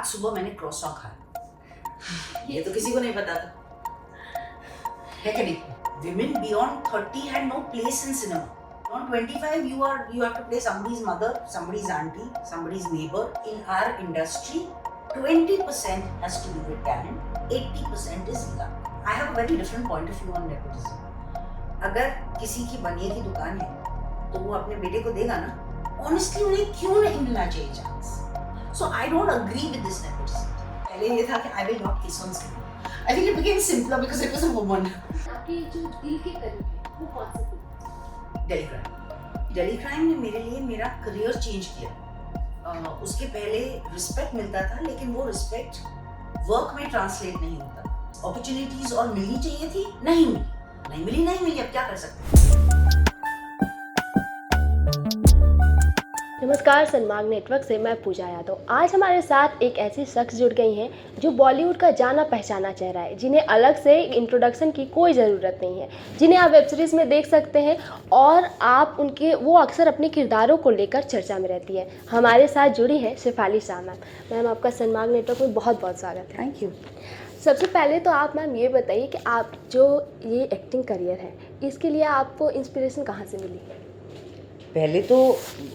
आज सुबह मैंने क्रॉसॉन खाया। ये तो किसी को नहीं पता था, है कि नहीं? Women beyond 30 had no place in cinema. Beyond 25, you have to play somebody's mother, somebody's auntie, somebody's neighbor. In our industry, 20% has to do with talent, 80% is luck. I have a very different point of view on nepotism. अगर किसी की बनिए की दुकान है तो वो अपने बेटे को देगा ना, ऑनेस्टली उन्हें क्यों नहीं मिलना चाहिए chance? So I don't agree with this nepotism. पहले ये था कि आई विल नॉट किस on screen. I think it became simpler because it was a woman. आपके जो दिल के करीब है वो कौन सी film? Delhi Crime. Delhi Crime ने मेरे लिए मेरा करियर चेंज किया। उसके पहले रिस्पेक्ट मिलता था, लेकिन वो रिस्पेक्ट वर्क में ट्रांसलेट नहीं होता। अपॉर्चुनिटीज और मिलनी चाहिए थी, नहीं मिली, अब क्या कर सकते हैं? नमस्कार, सनमार्ग नेटवर्क से मैं पूजा यादव। आज हमारे साथ एक ऐसी शख्स जुड़ गई हैं जो बॉलीवुड का जाना पहचाना चेहरा है, जिन्हें अलग से इंट्रोडक्शन की कोई ज़रूरत नहीं है, जिन्हें आप वेब सीरीज़ में देख सकते हैं और आप वो अक्सर अपने किरदारों को लेकर चर्चा में रहती है। हमारे साथ जुड़ी हैं शेफाली शाह मैम। मैम, आपका सनमार्ग नेटवर्क में बहुत बहुत स्वागत है। Thank you. सबसे पहले तो आप मैम ये बताइए कि आप जो ये एक्टिंग करियर है, इसके लिए आपको इंस्पिरेशन कहाँ से मिली? पहले तो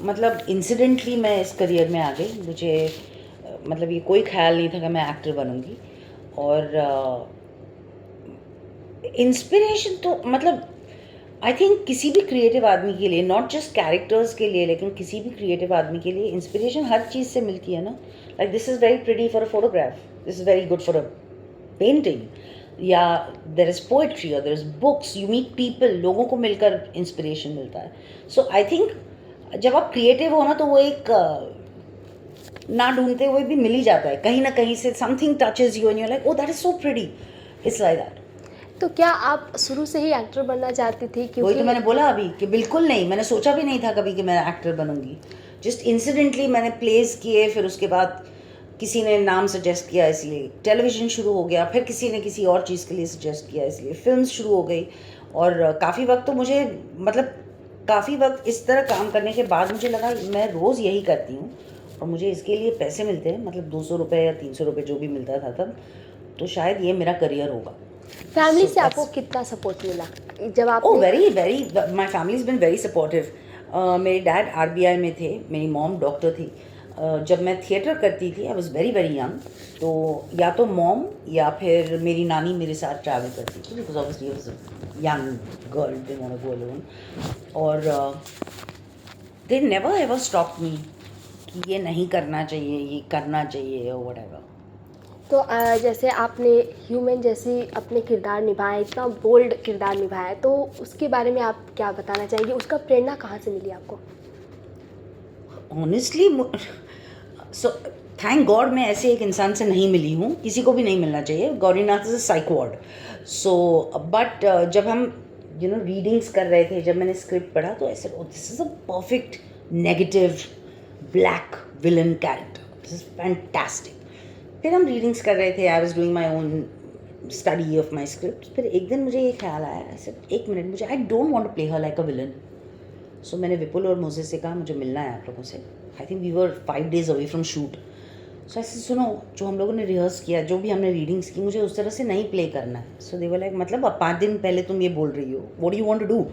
मतलब इंसिडेंटली मैं इस करियर में आ गई। मुझे मतलब ये कोई ख्याल नहीं था कि मैं एक्टर बनूंगी। और इंस्पिरेशन तो मतलब आई थिंक किसी भी क्रिएटिव आदमी के लिए, नॉट जस्ट कैरेक्टर्स के लिए, लेकिन किसी भी क्रिएटिव आदमी के लिए इंस्पिरेशन हर चीज़ से मिलती है ना। Like this is very pretty for a photograph, this is very good for a painting, या देर इज़ पोइट्री और there is books, you meet people, लोगों को मिलकर इंस्पिरेशन मिलता है। सो आई थिंक जब आप क्रिएटिव हो ना तो वो एक ना ढूंढते हुए भी मिल ही जाता है कहीं ना कहीं से। Something touches you and you like, oh that is so pretty, it's like that. तो क्या आप शुरू से ही एक्टर बनना चाहती थी? वही तो मैंने बोला अभी कि बिल्कुल नहीं, मैंने सोचा भी नहीं था कभी कि मैं एक्टर बनूंगी। जस्ट इंसिडेंटली मैंने प्लेस किए, फिर उसके बाद किसी ने नाम सजेस्ट किया इसलिए टेलीविज़न शुरू हो गया, फिर किसी ने किसी और चीज़ के लिए सजेस्ट किया इसलिए फिल्म्स शुरू हो गई। और काफ़ी वक्त तो मुझे मतलब काफ़ी वक्त इस तरह काम करने के बाद मुझे लगा मैं रोज़ यही करती हूँ और मुझे इसके लिए पैसे मिलते हैं, मतलब 200 रुपये या 300 रुपये जो भी मिलता था तब, तो शायद ये मेरा करियर होगा। फैमिली से आपको कितना सपोर्ट मिला जब आप? Very my family is been very supportive. मेरे डैड आरबीआई में थे, मेरी मॉम डॉक्टर थी। जब मैं थिएटर करती थी, I was very very young, तो या तो मॉम या फिर मेरी नानी मेरे साथ ट्रैवल करती थी, because obviously was young girl, didn't want to go alone. और they never ever stop me कि ये नहीं करना चाहिए, ये करना चाहिए और व्हाटएवर। तो जैसे आपने ह्यूमन जैसी अपने किरदार निभाए, इतना बोल्ड किरदार निभाया, तो उसके बारे में आप क्या बताना चाहेंगे? उसका प्रेरणा कहाँ से मिली आपको? ऑनेस्टली सो थैंक गॉड मैं ऐसे एक इंसान से नहीं मिली हूँ, किसी को भी नहीं मिलना चाहिए। Gaurinath is a psych ward. So but जब हम रीडिंग्स कर रहे थे, जब मैंने स्क्रिप्ट पढ़ा तो ऐसे this is a perfect negative black villain character, this is fantastic. फिर हम रीडिंग्स कर रहे थे, I was doing my own study of my script. फिर एक दिन मुझे ये ख्याल आया, ऐसे एक मिनट, मुझे I don't want to play her like a villain. So मैंने विपुल और मोजेस से कहा मुझे मिलना है आप लोगों से। I think we were 5 days away from shoot. So ऐसे सुनो, जो हम लोगों ने रिहर्स किया, जो भी हमने रीडिंग्स की, मुझे उस तरह से नहीं प्ले करना है। सो दे वर लाइक, मतलब अब 5 दिन पहले तुम ये बोल रही हो, what do you want to do?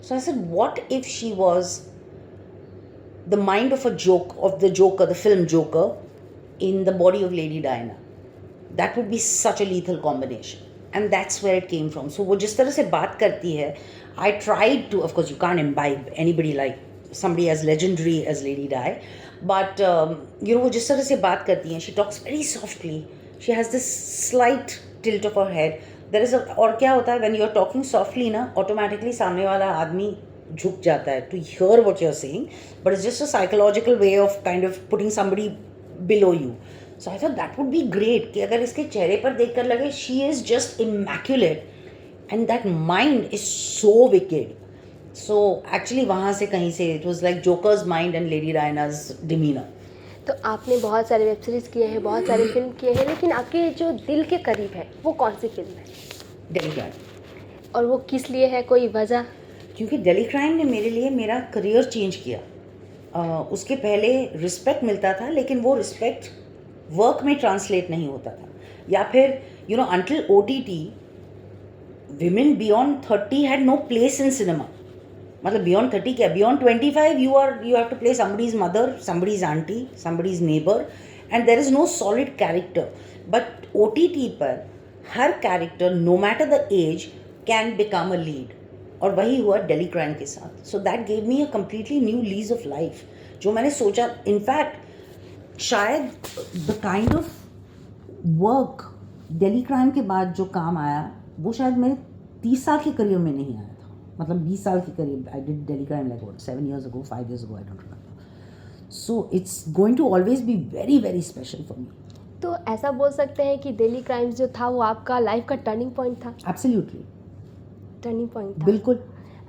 So I said, what if she was the mind of a joke, of the Joker, the film Joker, in the body of Lady Diana? That would be such a lethal combination, and that's where it came from. So वो जिस तरह से बात करती है, I tried to, of course you can't imbibe anybody like somebody as legendary as Lady Di, but वो जिस तरह से बात करती हैं, she talks very softly, she has this slight tilt of her head, there is a, और क्या होता है when you're talking softly ना, automatically सामने वाला आदमी झुक जाता है to hear what you're saying, but it's just a psychological way of kind of putting somebody below you. So I thought that would be great कि अगर इसके चेहरे पर देखकर लगे she is just immaculate and that mind is so wicked. So actually वहाँ से कहीं से it was like Joker's mind and Lady Diana's demeanor. तो आपने बहुत सारे वेब सीरीज़ किए हैं, बहुत सारे फिल्म किए हैं, लेकिन आपके जो दिल के करीब है वो कौन सी फिल्म है? Delhi Crime। और वो किस लिए है, कोई वजह? क्योंकि Delhi Crime ने मेरे लिए मेरा करियर चेंज किया। उसके पहले रिस्पेक्ट मिलता था, लेकिन वो रिस्पेक्ट वर्क में ट्रांसलेट नहीं होता था. या फिर you know until OTT women beyond 30 had no place in cinema. मतलब beyond 30 क्या, beyond 25 you have to play somebody's mother, somebody's auntie, somebody's neighbor, and there is no solid character. But OTT पर हर character no matter the age can become a lead. और वही हुआ daily crime के साथ. So that gave me a completely new lease of life. जो मैंने सोचा, in fact शायद the kind of work daily crime के बाद जो काम आया वो शायद मेरे 30 साल के करियर में नहीं आया था. मतलब 20 साल के career. I did daily crime like what 7 years ago, 5 years ago, I don't remember. So it's going to always be very very special for me. तो ऐसा बोल सकते हैं कि डेली क्राइम्स जो था वो आपका लाइफ का टर्निंग पॉइंट था. Absolutely. टर्निंग पॉइंट था. बिल्कुल.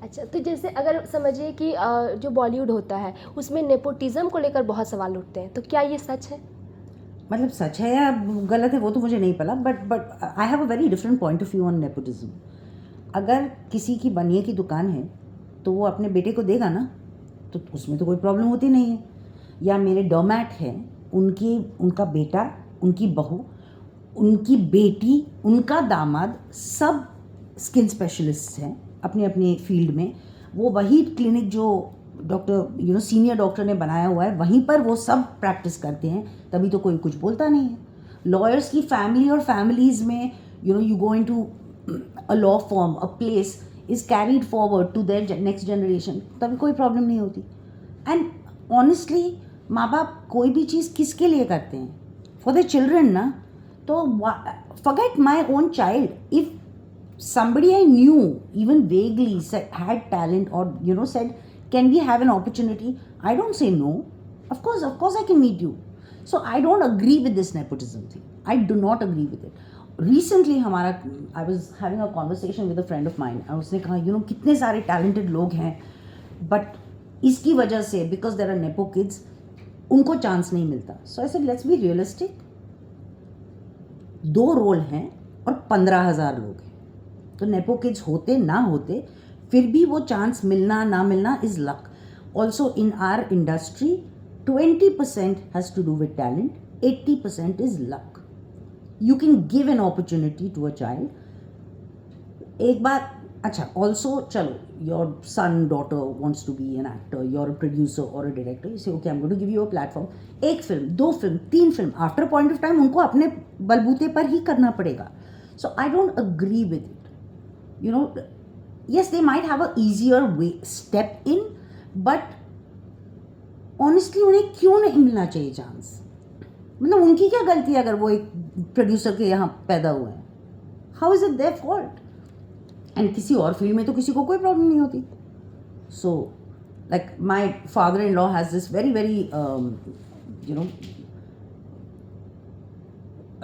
अच्छा, तो जैसे अगर समझिए कि जो बॉलीवुड होता है उसमें नेपोटिज्म को लेकर बहुत सवाल उठते हैं, तो क्या ये सच है? मतलब सच है या गलत है वो तो मुझे नहीं पता, but I have a very different point of view on nepotism. अगर किसी की बनिए की दुकान है तो वो अपने बेटे को देगा ना, तो उसमें तो कोई प्रॉब्लम होती नहीं है. या मेरे डोमैट है, उनका बेटा, उनकी बहू, उनकी बेटी, उनका दामाद सब स्किन स्पेशलिस्ट हैं अपनी अपनी फील्ड में. वो वही क्लिनिक जो डॉक्टर सीनियर डॉक्टर ने बनाया हुआ है वहीं पर वो सब प्रैक्टिस करते हैं, तभी तो कोई कुछ बोलता नहीं है. लॉयर्स की फैमिली और फैमिलीज़ में you go into a law form, a place is carried forward to their next generation, तभी कोई प्रॉब्लम नहीं होती. एंड ऑनेस्टली माँ बाप कोई भी चीज़ किसके लिए करते हैं? फॉर द चिल्ड्रन ना. तो forget my own child, if somebody I knew even vaguely had talent or said can we have an opportunity, I don't say no. Of course I can meet you. So I don't agree with this nepotism thing. I do not agree with it. Recently I was having a conversation with a friend of mine and उसने कहा कितने सारे talented लोग हैं but इसकी वजह से because there are nepo kids उनको chance नहीं मिलता. So I said let's be realistic. 2 role हैं और 15,000 लोग हैं, तो नेपो किड्स होते ना होते फिर भी वो चांस मिलना ना मिलना is luck. Also in our industry 20% has to do with talent, 80% is luck. You can give an opportunity to a child. एक बार अच्छा, ऑल्सो चलो your son daughter wants to be an actor, your a producer और a director, you say okay I am going to give you a platform. 1 film, 2 film, 3 film, after point of time उनको अपने बलबूते पर ही करना पड़ेगा. So I don't agree with it. Yes, they might have a easier way step in, but honestly उन्हें क्यों नहीं मिलना चाहिए चांस? मतलब उनकी क्या गलती है अगर वो एक प्रोड्यूसर के यहाँ पैदा हुए हैं? How is it their fault? And किसी और फील्ड में तो किसी को कोई प्रॉब्लम नहीं होती. So like my father in law has this very very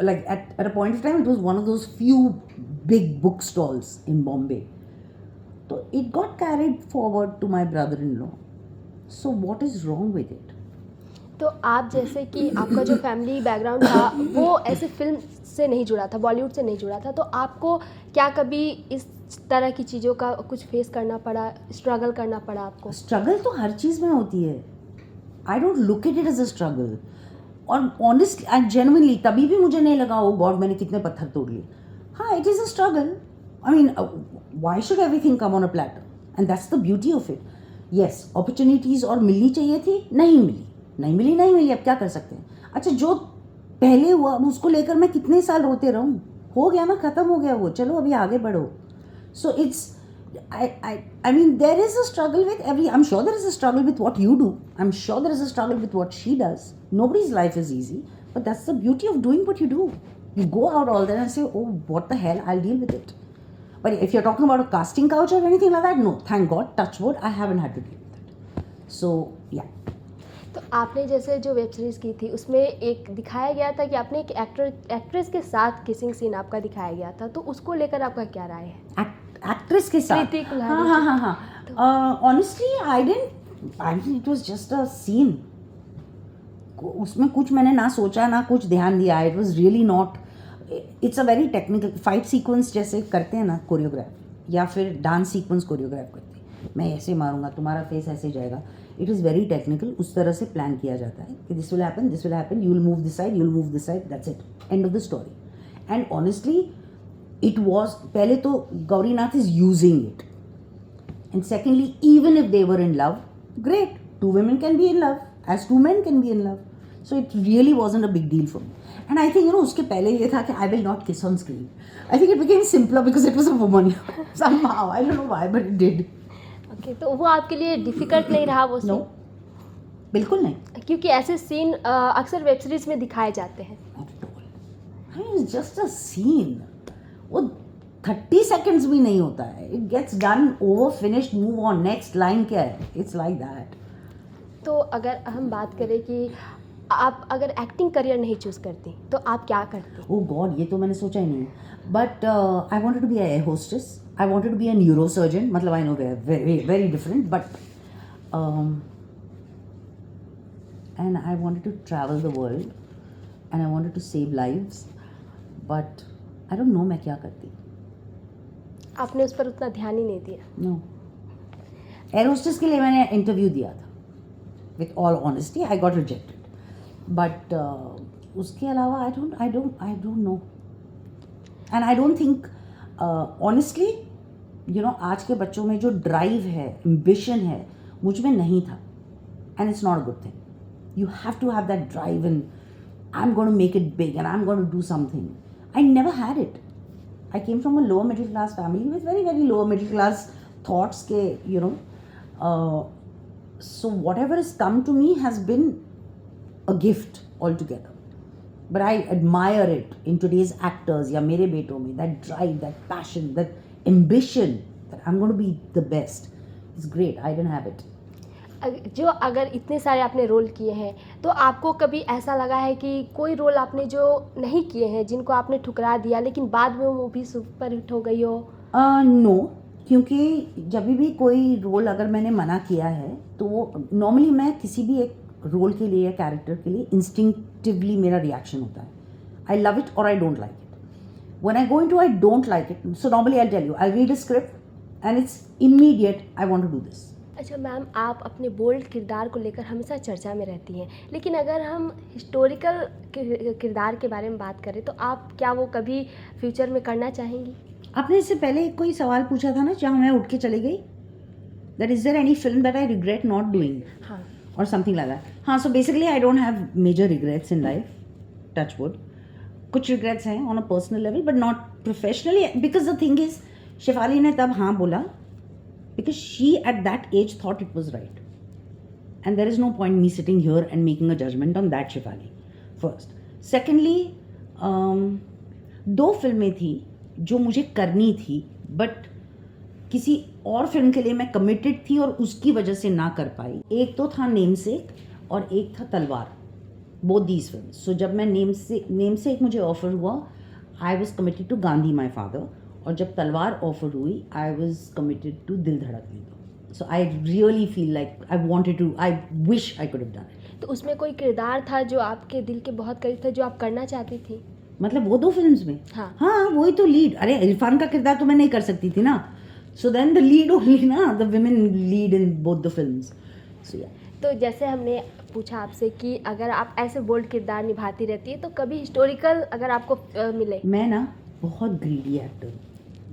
like at a point of time it was one of those few big bookstores in Bombay, so it got carried forward to my brother-in-law. So what is wrong with it? तो आप जैसे कि आपका जो family background था वो ऐसे film से नहीं जुड़ा था, बॉलीवुड से नहीं जुड़ा था, तो आपको क्या कभी इस तरह की चीज़ों का कुछ फेस करना पड़ा, स्ट्रगल करना पड़ा आपको? स्ट्रगल तो हर चीज़ में होती है. I don't look at it as a struggle. और ऑनेस्टली एंड जेन्युइनली तभी भी मुझे नहीं लगा ओ गॉड मैंने कितने पत्थर तोड़ लिए. हाँ, it is a struggle. I mean why should everything come on a platter? And that's the beauty of it. Yes, opportunities और मिलनी चाहिए थी, नहीं मिली, अब क्या कर सकते हैं. अच्छा, जो पहले हुआ उसको लेकर मैं कितने साल रोते रहूँ? हो गया ना, ख़त्म हो गया वो, चलो अभी आगे बढ़ो. So it's I mean there is a struggle with I'm sure there is a struggle with what you do. I'm sure there is a struggle with what she does. Nobody's life is easy, but that's the beauty of doing what you do. You go out all day and say, oh, what the hell, I'll deal with it. But if you're talking about a casting couch or anything like that, no, thank God, touch wood, I haven't had to deal with it. So, yeah. तो आपने जैसे जो web series की थी उसमें एक दिखाया गया था कि आपने एक एक्ट्रेस के साथ किसिंग सीन आपका दिखाया गया था, तो उसको लेकर आपका क्या राय है? एक्ट्रेस के साथ? हाँ. Honestly I it was just a scene. उसमें कुछ मैंने ना सोचा ना कुछ ध्यान दिया. It was really not. It's a very technical fight sequence जैसे करते हैं ना कोरियोग्राफ, या फिर डांस सीक्वेंस कोरियोग्राफ करते हैं. मैं ऐसे मारूंगा, तुम्हारा फेस ऐसे जाएगा. It is very technical. उस तरह से प्लान किया जाता है कि this will happen, you will move this side, you will move this side, that's it, end of the story. And honestly it was, पहले तो Gaurinath is using it, and secondly even if they were in love, great, two women can be in love as two men can be in love, so it really wasn't a big deal for me. And I think, उसके पहले ये था कि I will not kiss on screen. I think it became simpler because it was a woman. Somehow I don't know why, but it did. Okay, तो वो आपके लिए difficult नहीं रहा वो No, सीन? बिल्कुल नहीं. क्योंकि ऐसे सीन अक्सर वेब सीरीज में दिखाए जाते हैं. Not at all. I mean, it's just a scene. वो 30 seconds भी नहीं होता है. It gets done, over, finished, move on, next line क्या है? It's like that. तो अगर हम बात करें कि आप अगर एक्टिंग करियर नहीं चूज़ करती तो आप क्या करती? Oh God, ये तो मैंने सोचा ही नहीं. But I wanted to be an air hostess. I wanted to be a neurosurgeon. मतलब I know they're very very different, but and I wanted to travel the world, and I wanted to save lives. But I don't know मैं क्या करती. आपने उस पर उतना ध्यान ही नहीं दिया. No. एयर होस्टेस के लिए मैंने इंटरव्यू दिया था. With all honesty I got rejected. But उसके अलावा I don't know. And I don't think honestly आज के बच्चों में जो ड्राइव है, एम्बिशन है, मुझ में नहीं था. And it's not a good thing. You have to have that drive and I am going to make it big and I am going to do something. I never had it. I came from a lower middle class family with very very lower middle class thoughts ke, so whatever has come to me has been a gift altogether. But I admire it in today's actors ya mere beton mein, that drive, that passion, that ambition that I'm going to be the best. It's great. I didn't have it. जो अगर इतने सारे आपने role किए हैं तो आपको कभी ऐसा लगा है कि कोई रोल आपने जो नहीं किए हैं, जिनको आपने ठुकरा दिया लेकिन बाद में वो मूवी सुपर हिट हो गई हो? नो, क्योंकि जब भी कोई रोल अगर मैंने मना किया है तो वो नॉर्मली, मैं किसी भी एक रोल के लिए या कैरेक्टर के लिए इंस्टिंक्टिवली मेरा रिएक्शन होता है. आई लव इट और I don't like it. When I go into I don't like it, so normally I tell you, I read a script and it's immediate, I want to do this. अच्छा ma'am, आप अपने bold किरदार को लेकर हमेशा चर्चा में रहती हैं, लेकिन अगर हम हिस्टोरिकल किरदार के बारे में बात करें तो आप क्या वो कभी फ्यूचर में करना चाहेंगी? आपने इससे पहले कोई सवाल पूछा था ना, जहाँ मैं उठ के चली गई, that is there any film that I regret not doing हाँ. और समथिंग लाइक दैट. हाँ, so basically I don't have major regrets in life, touch wood. कुछ रिग्रेट्स हैं on a personal level but not professionally, because the thing is, Shefali ने तब हाँ बोला because she at that age thought it was right, and there is no point me sitting here and making a judgment on that. Shefali first. Secondly, दो फिल्में थी जो मुझे करनी थी बट किसी और फिल्म के लिए मैं कमिटेड थी और उसकी वजह से ना कर पाई. एक तो था नेमसेक और एक था तलवार. Both these film. सो जब मैं नेमसेक मुझे ऑफर हुआ, I was committed to Gandhi My Father, और जब तलवार ऑफर हुई आई was committed to Dil Dhadakne Do. So I really feel like I wanted to, I wish I could have done it. तो उसमें कोई किरदार था जो आपके दिल के बहुत करीब था, जो आप करना चाहती थी? मतलब वो दो फिल्म्स में? हाँ, वही तो लीड. अरे इरफान का किरदार तो मैं नहीं कर सकती थी ना, so then the lead only ना, the women lead in both the films. So yeah. तो जैसे हमने पूछा आपसे कि अगर आप ऐसे बोल्ड किरदार निभाती रहती है तो कभी हिस्टोरिकल अगर आपको मिले? मैं ना बहुत ग्रीडी एक्टर हूँ.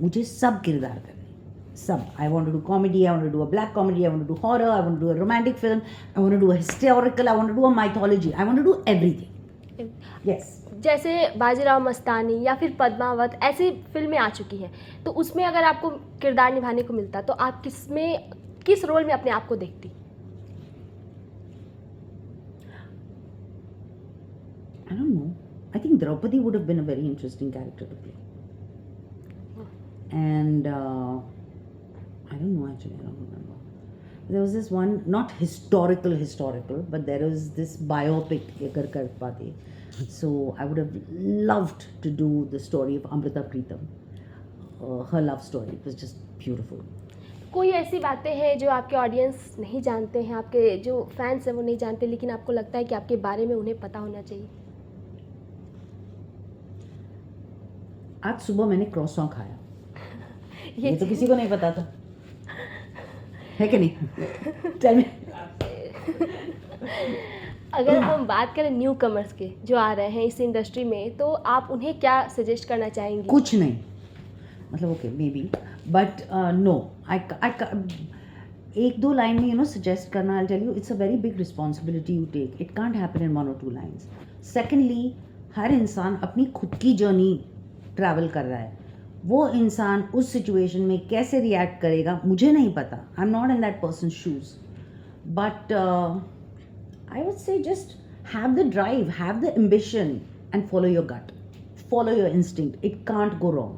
मुझे सब किरदार करने, सब. I want to do comedy, I want to do a black comedy, I want to do horror, I want to do a romantic film, I want to do a historical, I want to do a mythology, I want to do everything. Yes. जैसे बाजीराव मस्तानी या फिर पद्मावत ऐसी फिल्में आ चुकी हैं, तो उसमें अगर आपको किरदार निभाने को मिलता तो आप किस रोल में अपने आप को देखती? I don't know. I think Draupadi would have been a very interesting character to play. And I don't know actually, I don't remember. There was this one, not historical, but there was this biopic, Agar Kar Pate. So I would have loved to do the story of Amrita Pritam. Her love story. It was just beautiful. कोई ऐसी बातें हैं जो आपके audience नहीं जानते हैं, आपके जो फैंस हैं वो नहीं जानते, लेकिन आपको लगता है कि आपके बारे में उन्हें पता होना चाहिए? आज सुबह मैंने क्रॉसॉन खाया. ये तो किसी को नहीं पता था, है कि नहीं? Tell me. अगर हम बात करें न्यू कमर्स के जो आ रहे हैं इस इंडस्ट्री में, तो आप उन्हें क्या सजेस्ट करना चाहेंगी? कुछ नहीं, मतलब ओके मे बी, बट नो, एक दो लाइन में सजेस्ट करना, I tell you it's a very big responsibility you take, it can't happen in 1 or 2 lines. Secondly, हर इंसान अपनी खुद की जर्नी ट्रैवल कर रहा है. वो इंसान उस सिचुएशन में कैसे रिएक्ट करेगा मुझे नहीं पता. I am not in that person shoes, but I would say just have the drive, have the ambition, and follow your gut, follow your instinct. It can't go wrong.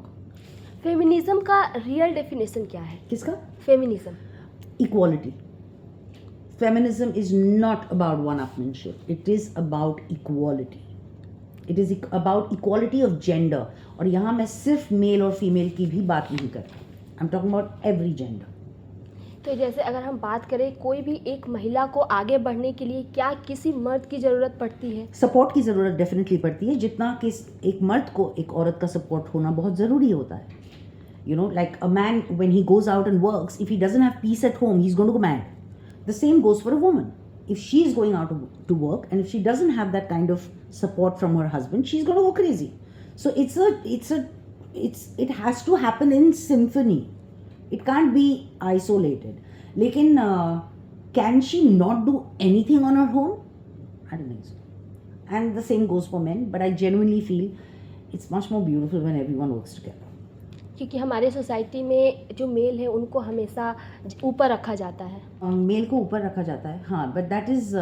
Feminism का real definition क्या है? किसका? Feminism. Equality. Feminism is not about one-upmanship. It is about equality. It is about equality of gender. और यहाँ मैं सिर्फ mail और female की भी बात नहीं कर रहा. I'm talking about every gender. तो जैसे अगर हम बात करें कोई भी एक महिला को आगे बढ़ने के लिए क्या किसी मर्द की ज़रूरत पड़ती है? सपोर्ट की ज़रूरत डेफिनेटली पड़ती है, जितना कि एक मर्द को एक औरत का सपोर्ट होना बहुत ज़रूरी होता है. Like a man when he goes out and works, if he doesn't have peace at home, he's going to go mad. The same goes for a woman. If she's going out to work and if she doesn't have that kind of support from her husband, she's going to go crazy. So it has to happen in symphony. It can't be isolated. लेकिन can she not do anything on her own? I don't think so. And the same goes for men, but I genuinely feel it's much more beautiful when everyone works together. क्योंकि हमारे society में जो mail है उनको हमेशा ऊपर रखा जाता है. मेल को ऊपर रखा जाता है, हाँ, बट दैट इज़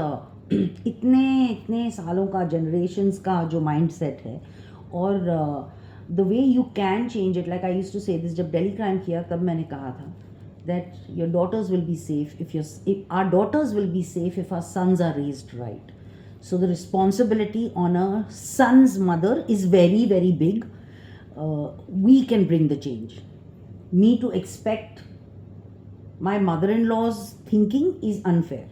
इतने सालों का, जनरेशन्स का जो माइंड सेट है. और the way you can change it, like I used to say this, जब दिल्ली क्राइम किया तब मैंने कहा था that your daughters will be safe if our daughters will be safe if our sons are raised right. So the responsibility on a son's mother is very, very big. We can bring the change. Me to expect my mother-in-law's thinking is unfair.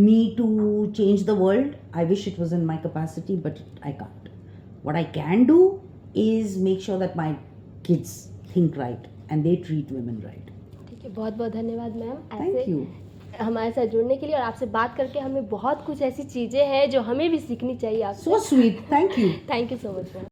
Me to change the world, I wish it was in my capacity, but I can't. What I can do is make sure that my kids think right and they treat women right. ठीक है, बहुत बहुत धन्यवाद ma'am. Thank you. हमारे साथ जुड़ने के लिए और आपसे बात करके हमें बहुत कुछ ऐसी चीज़ें हैं जो हमें भी सीखनी चाहिए आपसे. So sweet. Thank you. Thank you so much ma'am.